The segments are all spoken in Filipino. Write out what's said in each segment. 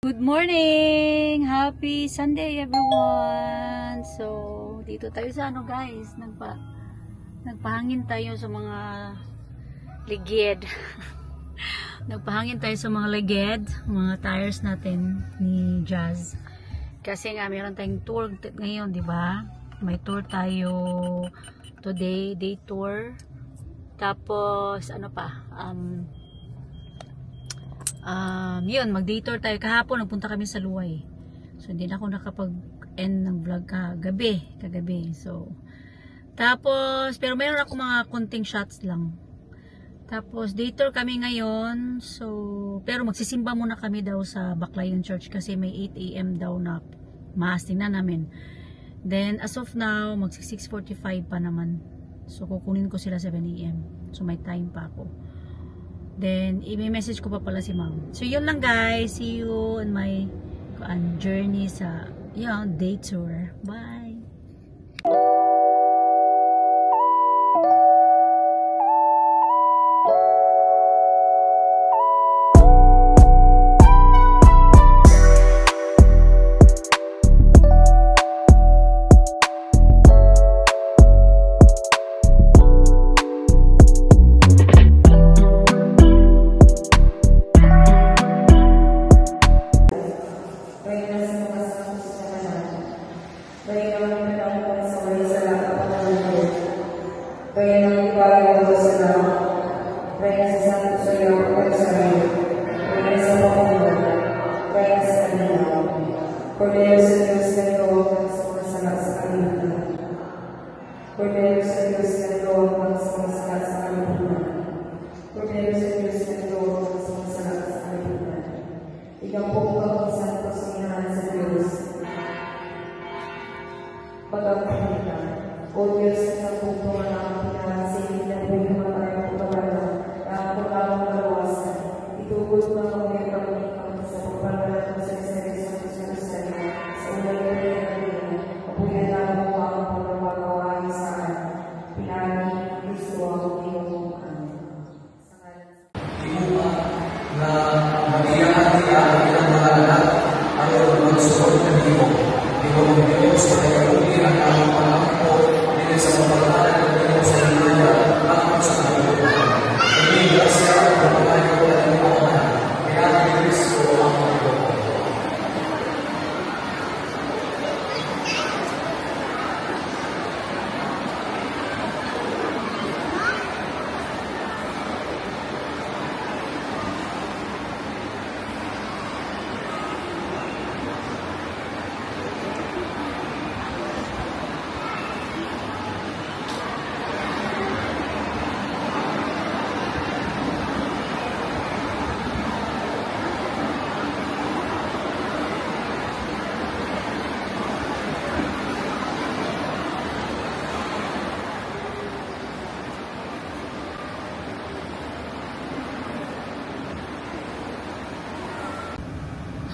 Good morning! Happy Sunday everyone! So, dito tayo sa guys, nagpahangin tayo sa mga ligid. Nagpahangin tayo sa mga ligid, mga tires natin ni Jazz. Kasi nga meron tayong tour ngayon, di ba? May tour tayo today, day tour. Tapos ano pa? Yun, mag-day-tour tayo. Kahapon, nagpunta kami sa Luway. So, hindi na ako nakapag-end ng vlog kagabi. So, tapos, pero meron ako mga konting shots lang. Tapos, day-tour kami ngayon. So, pero magsisimba muna kami daw sa Baclayon Church kasi may 8 AM daw na mass. Tingnan namin. Then, as of now, mag-6:45 pa naman. So, kukunin ko sila 7 AM. So, may time pa ako. Then, i-message ko pa pala si ma'am. So, yun lang guys. See you on my journey sa day tour. Bye!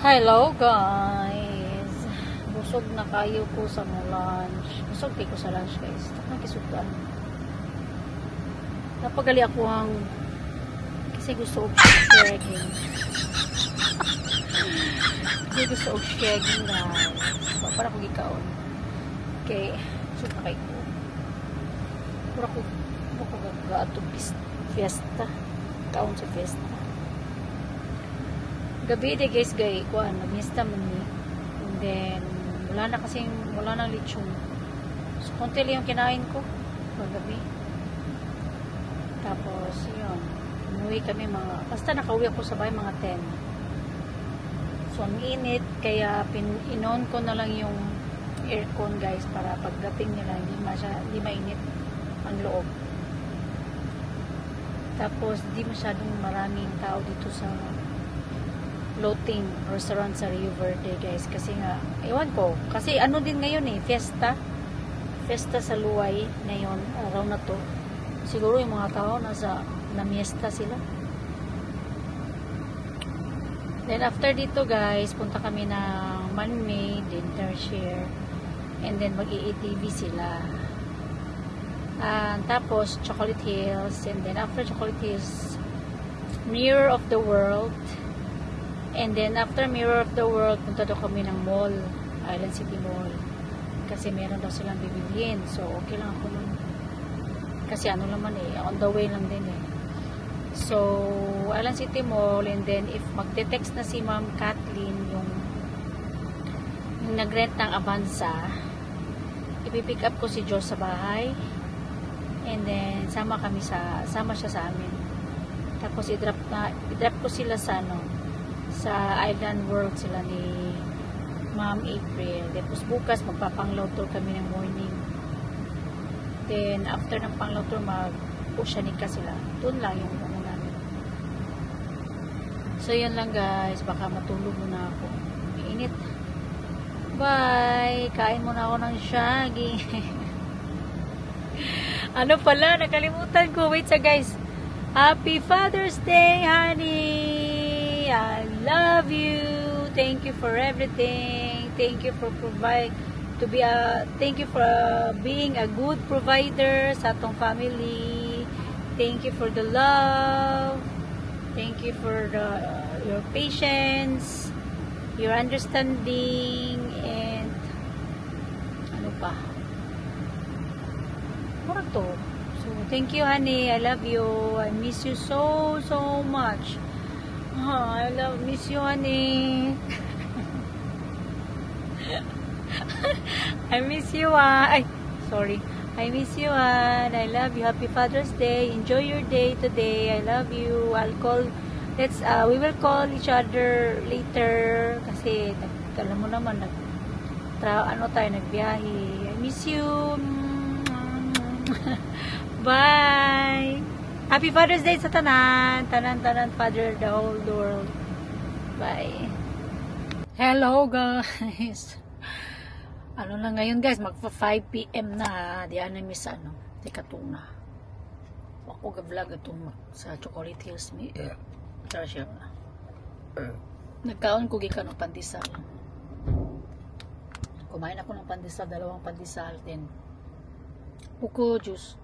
Hello guys, busog na kayo ko sa mga lunch. Busog kayo ko sa lunch guys. Nakakisugan. Napagali ako kasi gusto og shagging. Kasi gusto og shagging guys. Para ko gikaon. Okay, busog na kayo ko. Para ko gagato fiesta. Kaon sa fiesta. Gabi de guys kuan nagmista man ni, and then wala nang lechon, so konti lang yung kinain ko gabi. Tapos yun, umuwi kami basta nakauwi ako sa bahay mga 10. So ang init, kaya inon ko na lang yung aircon guys para pagdating nila hindi mainit ang loob. Tapos di masyadong maraming tao dito sa floating restaurant sa Rio Verde guys, kasi nga ewan ko, kasi ano din ngayon fiesta sa Luway ngayon, araw na to. Siguro yung mga tao namiesta sila. Then after dito guys, punta kami ng Man-Made, then Tertiary, and then mag-i-ATV sila. Tapos Chocolate Hills, and then after Chocolate Hills, Mirror of the World, And then, after Mirror of the World, punta daw kami ng mall, Island City Mall. Kasi meron daw silang bibiliin. So, okay lang ako nun. Kasi ano naman on the way lang din So, Island City Mall, and then, if magte-text na si Ma'am Kathleen, yung nag-rent ng Avanza, ipipick up ko si Joe sa bahay, and then, sama siya sa amin. Tapos, i-drop ko sila sa Island World sila ni Ma'am April. Tapos bukas magpapanglaw tour kami ng morning. Then after ng panglaw tour mag-Oceanica sila. Doon lang yung ano namin. So yan lang guys, baka matulog muna ako. Mainit. Bye! Kain muna ako ng shaggy. Ano pala, nakalimutan ko. Wait guys. Happy Father's Day, honey! I love you. Thank you for everything. Thank you for thank you for being a good provider sa atong family. Thank you for the love. Thank you for your patience, your understanding, and ano pa? Ano to? So, thank you, honey. I love you. I miss you so much. Miss you, honey. I miss you, ay, sorry. I miss you, and I love you. Happy Father's Day. Enjoy your day today. I love you. We will call each other later kasi alam mo naman nagbiyahe. I miss you. Bye. Happy Father's Day sa tanan Father, the whole world. Bye. Hello guys. Ano lang ngayon guys, magpa 5 PM na. Di ana miss di katuna. Ako ga-vlog atong sa Chocolate Hills mi. Tara siya. Nagkaon ko gikan ng pandesal. Kumain ako ng pandesal, 2 pandesal, then buko juice.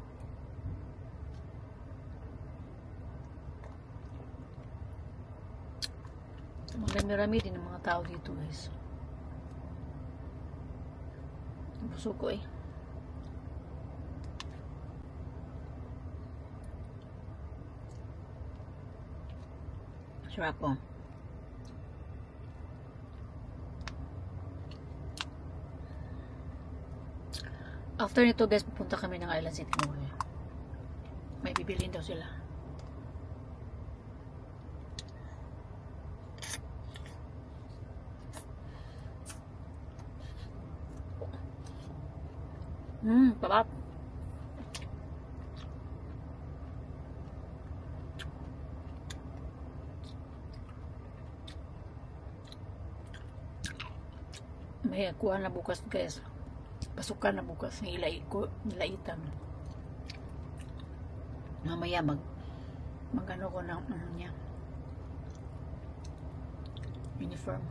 Marami-rami din ang mga tao dito guys. Busog ko Sarap po. After nito guys, pupunta kami ng Island City Mall. May bibilhin daw sila. Babap. May kuha na bukas guys. Pasukan na bukas. Nilaitan. Mamaya magano ko ng niya. Uniform.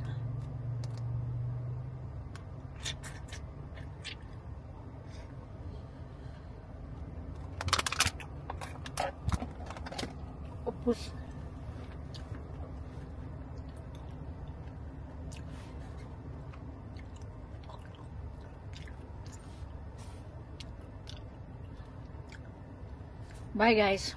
Opus. Bye guys.